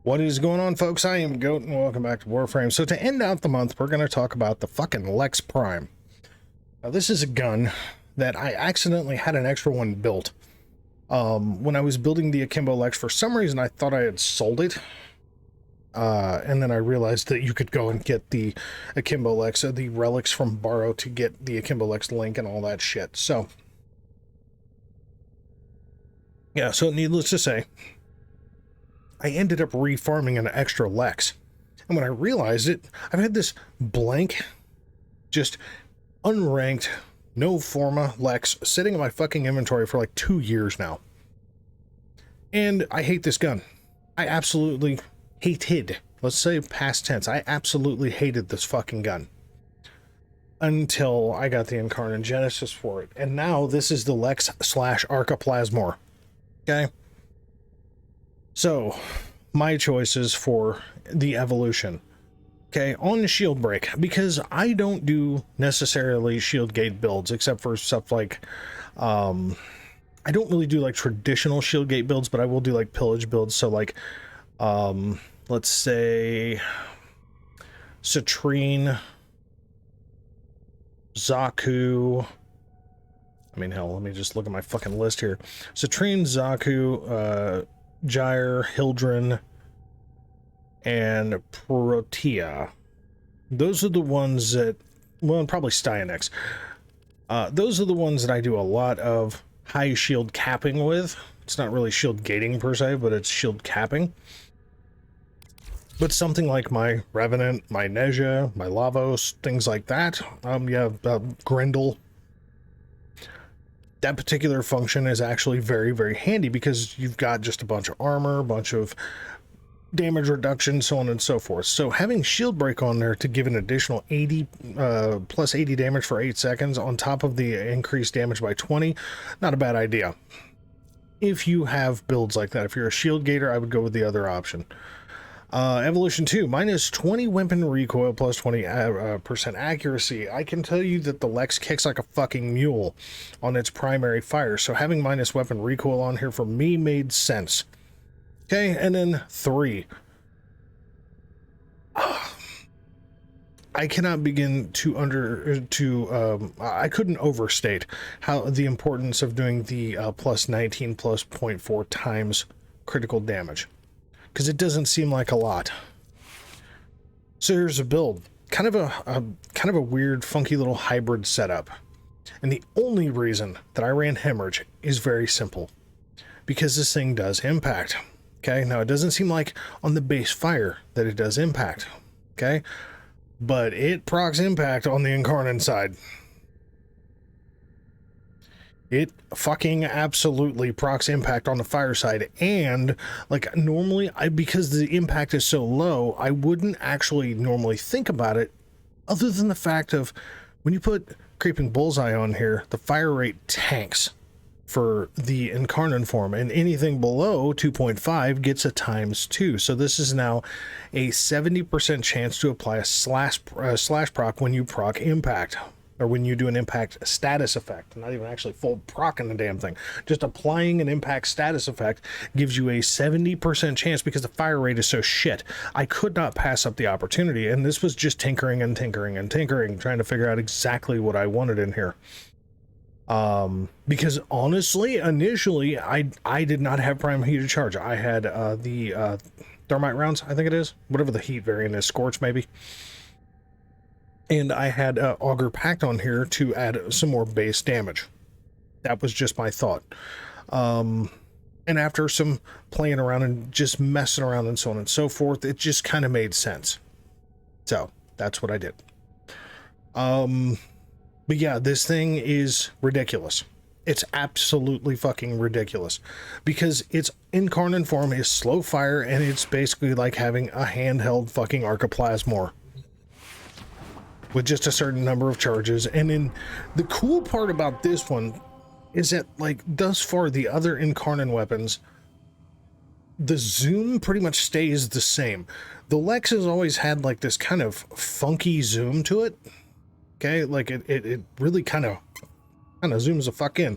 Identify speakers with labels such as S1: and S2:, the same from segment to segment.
S1: What is going on, folks? I am Goat, and welcome back to Warframe. So to end out the month, we're going to talk about the fucking Lex Prime. Now, this is a gun that I accidentally had an extra one built. When I was building the Akimbo Lex, for some reason, I thought I had sold it. And then I realized that you could go and get the Akimbo Lex, the relics from Borrow to get the Akimbo Lex link and all that shit. So, yeah, so needless to say, I ended up refarming an extra Lex. And when I realized it, I've had this blank, just unranked, no forma Lex sitting in my fucking inventory for like 2 years now. And I hate this gun. I absolutely hated, let's say past tense, I absolutely hated this fucking gun. Until I got the Incarnon Genesis for it. And now this is the Lex / Arca Plasmor. Okay? So, my choices for the evolution. Okay, on the shield break, because I don't do necessarily shield gate builds, except for stuff like, I don't really do like traditional shield gate builds, but I will do like pillage builds. So like, let's say Citrine, Zaku. I mean, hell, let me just look at my fucking list here. Citrine, Zaku, Gyre, Hildren, and Protea. Those are the ones that, well, and probably Styanax. Those are the ones that I do a lot of high shield capping with. It's not really shield gating per se, but it's shield capping. But something like my Revenant, my Neja, my Lavos, things like that. Grendel. That particular function is actually very, very handy because you've got just a bunch of armor, a bunch of damage reduction, so on and so forth. So having shield break on there to give an additional 80 plus 80 damage for 8 seconds on top of the increased damage by 20, not a bad idea. If you have builds like that, if you're a shield gator, I would go with the other option. Evolution 2, minus 20 weapon recoil plus 20% accuracy. I can tell you that the Lex kicks like a fucking mule on its primary fire, so having minus weapon recoil on here for me made sense. Okay, and then 3. I cannot begin to I couldn't overstate how the importance of doing the plus 19 plus 0.4 times critical damage. Because it doesn't seem like a lot. So here's a build, kind of a weird, funky little hybrid setup. And the only reason that I ran Hemorrhage is very simple, because this thing does impact. Okay, now it doesn't seem like on the base fire that it does impact. Okay, but it procs impact on the Incarnon side. It fucking absolutely procs impact on the fire side, and like normally because the impact is so low, I wouldn't actually normally think about it other than the fact of when you put Creeping Bullseye on here, the fire rate tanks for the Incarnon form, and anything below 2.5 gets a ×2. So this is now a 70% chance to apply a slash proc when you proc impact. Or when you do an impact status effect, not even actually full proc in the damn thing. Just applying an impact status effect gives you a 70% chance because the fire rate is so shit. I could not pass up the opportunity, and this was just tinkering and tinkering and tinkering, trying to figure out exactly what I wanted in here. Because honestly, initially, I did not have prime heated charge. I had the thermite rounds, I think it is, whatever the heat variant is, scorch maybe. And I had Augur Pact on here to add some more base damage. That was just my thought. And after some playing around and just messing around and so on and so forth, it just kind of made sense. So that's what I did. But yeah, this thing is ridiculous. It's absolutely fucking ridiculous. Because its Incarnon form is slow fire, and it's basically like having a handheld fucking Arca Plasmor with just a certain number of charges. And then the cool part about this one is that, like, thus far the other Incarnon weapons, the zoom pretty much stays the same. The Lex has always had like this kind of funky zoom to it. Okay, like it really kind of zooms the fuck in.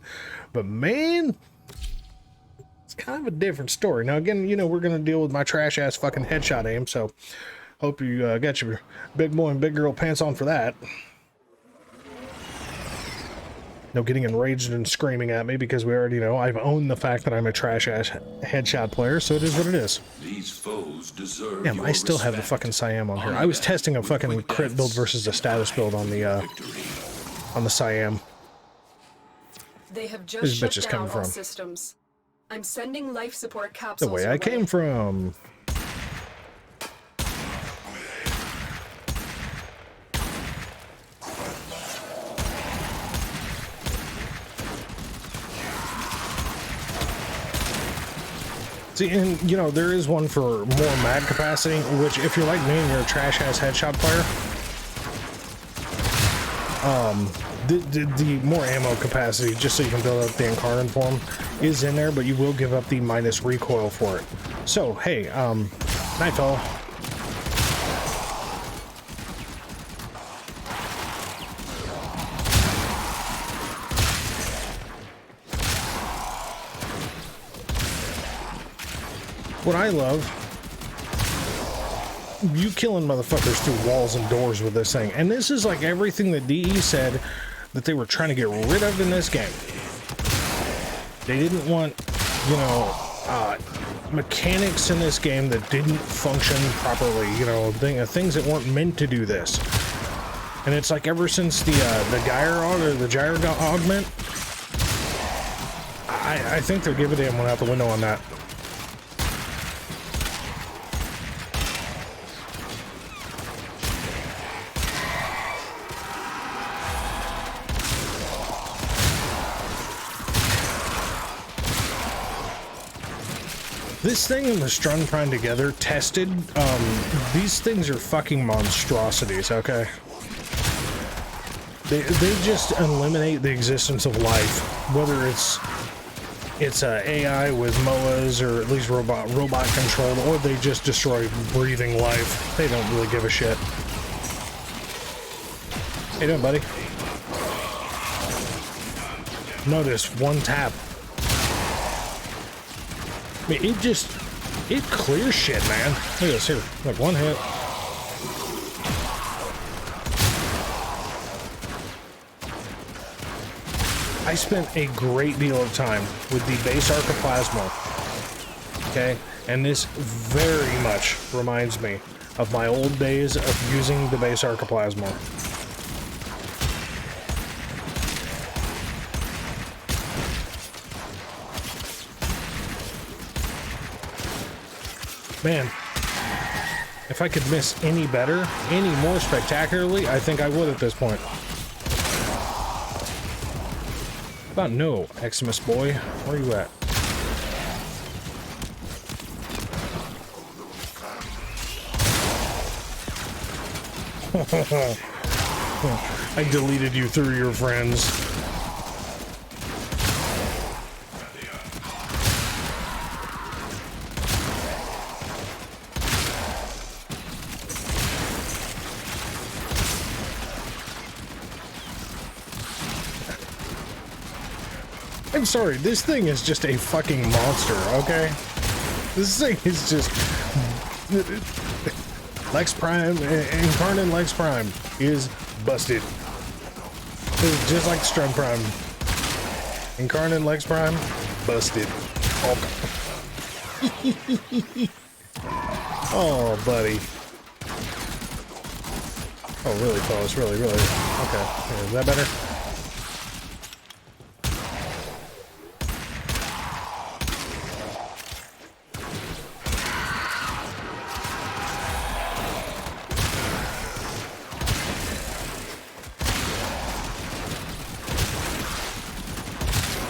S1: But man, kind of a different story. Now, again, you know, we're going to deal with my trash-ass fucking headshot aim, so hope you got your big boy and big girl pants on for that. No getting enraged and screaming at me, because we already know I've owned the fact that I'm a trash-ass headshot player, so it is what it is.
S2: These foes deserve
S1: Damn, I still have the fucking Siam on here. I was testing a fucking crit build versus a status build on the Siam.
S3: They have just
S1: This
S3: shut
S1: bitch is
S3: down
S1: coming
S3: all
S1: from
S3: systems. I'm sending life support
S1: the
S3: capsules
S1: way
S3: your
S1: I came from. See, and you know, there is one for more mag capacity, which if you're like me and you're a trash-ass headshot player, the more ammo capacity, just so you can build up the Incarnon form, is in there, but you will give up the minus recoil for it. So, hey, night fella. What I love, you killing motherfuckers through walls and doors with this thing. And this is like everything that DE said that they were trying to get rid of in this game. They didn't want, you know, mechanics in this game that didn't function properly, you know, things that weren't meant to do this. And it's like ever since the gyro augment, I think their give a damn went out the window on that. This thing and the Strun Prime together, tested, these things are fucking monstrosities, okay? They just eliminate the existence of life, whether it's AI with MOAs or at least robot controlled, or they just destroy breathing life. They don't really give a shit. How you doing, buddy? Notice one tap. I mean, it clears shit, man. Look at this here. Like one hit. I spent a great deal of time with the base Arca Plasmor. Okay? And this very much reminds me of my old days of using the base Arca Plasmor. Man, if I could miss any better, any more spectacularly, I think I would at this point. How about no, Eximus boy? Where are you at? I deleted you through your friends. I'm sorry, this thing is just a fucking monster, okay? This thing is just... Lex Prime, Incarnon Lex Prime is busted. It's just like Strun Prime. Incarnon Lex Prime, busted. Oh, buddy. Oh, really close, really. Okay, is that better?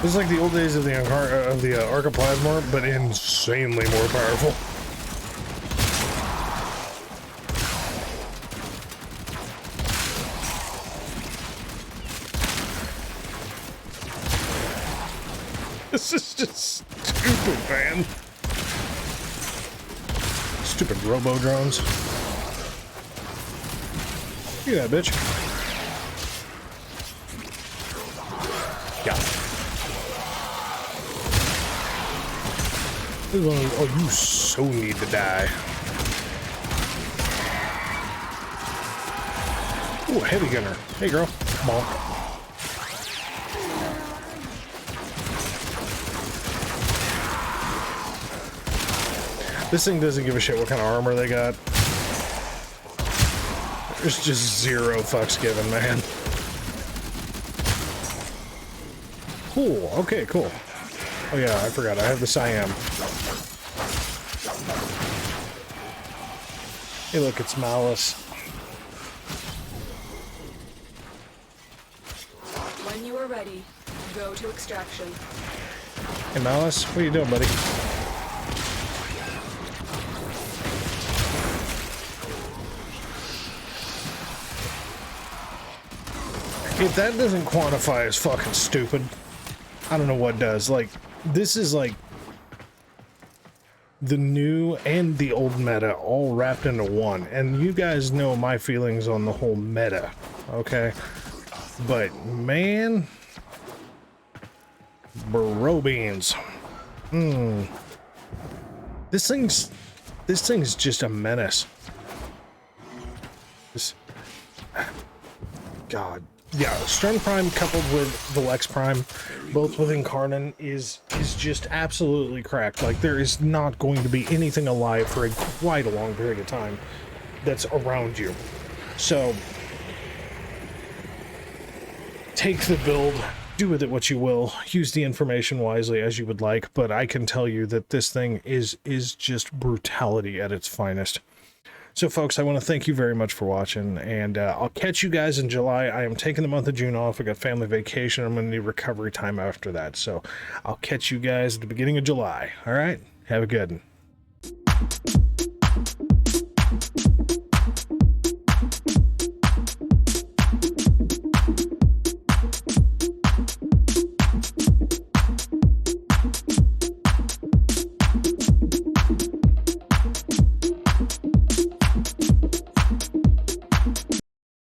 S1: This is like the old days of the Arca Plasmor, but insanely more powerful. This is just stupid, man. Stupid robo drones. Look at that, bitch. Yeah. Oh, you so need to die. Ooh, heavy gunner. Hey, girl. Bonk. This thing doesn't give a shit what kind of armor they got. There's just zero fucks given, man. Cool. Okay, cool. Oh yeah, I forgot. I have the Siam. Hey, look, it's Malice.
S3: When you are ready, go to extraction.
S1: Hey, Malice, what are you doing, buddy? If that doesn't quantify as fucking stupid, I don't know what does. Like, this is like the new and the old meta all wrapped into one. And you guys know my feelings on the whole meta, okay? But, man... Bro beans. This thing's just a menace. God. Yeah, Stern Prime coupled with the Lex Prime, both with Incarnon, is just absolutely cracked. Like, there is not going to be anything alive for quite a long period of time that's around you. So, take the build, do with it what you will, use the information wisely as you would like, but I can tell you that this thing is just brutality at its finest. So, folks, I want to thank you very much for watching, and I'll catch you guys in July. I am taking the month of June off. I got family vacation. I'm going to need recovery time after that. So, I'll catch you guys at the beginning of July. All right? Have a good one.